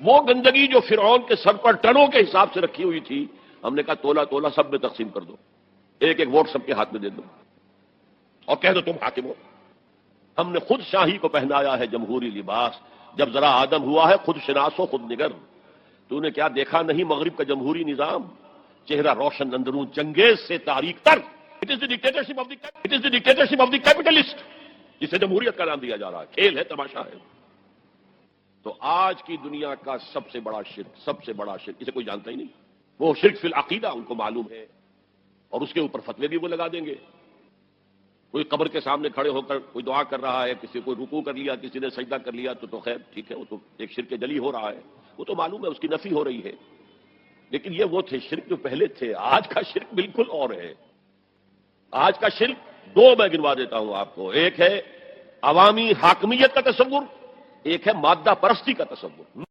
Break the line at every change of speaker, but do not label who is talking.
وہ گندگی جو فرعون کے سر پر ٹنوں کے حساب سے رکھی ہوئی تھی، ہم نے کہا تولا تولا سب میں تقسیم کر دو، ایک ایک ووٹ سب کے ہاتھ میں دے دو اور کہہ دو تم حاکم ہو۔ ہم نے خود شاہی کو پہنایا ہے جمہوری لباس، جب ذرا آدم ہوا ہے خود شناس و خود نگر۔ تو نے کیا دیکھا نہیں مغرب کا جمہوری نظام؟ چہرہ روشن اندرون چنگیز سے تاریخ تر۔ It is the dictatorship of the capitalist, جسے جمہوریت کا نام دیا جا رہا ہے۔ کھیل ہے، تماشا ہے۔ تو آج کی دنیا کا سب سے بڑا شرک اسے کوئی جانتا ہی نہیں، وہ شرک فی العقیدہ ان کو معلوم ہے، اور اس کے اوپر فتوے بھی وہ لگا دیں گے۔ کوئی قبر کے سامنے کھڑے ہو کر کوئی دعا کر رہا ہے، کسی کو رکوع کر لیا، کسی نے سجدہ کر لیا، تو خیر ٹھیک ہے، وہ تو ایک شرک جلی ہو رہا ہے، وہ تو معلوم ہے، اس کی نفی ہو رہی ہے۔ لیکن یہ وہ تھے شرک جو پہلے تھے، آج کا شرک بالکل اور ہے۔ آج کا شرک دو میں گنوا دیتا ہوں آپ کو، ایک ہے عوامی حاکمیت کا تصور، ایک ہے مادہ پرستی کا تصور۔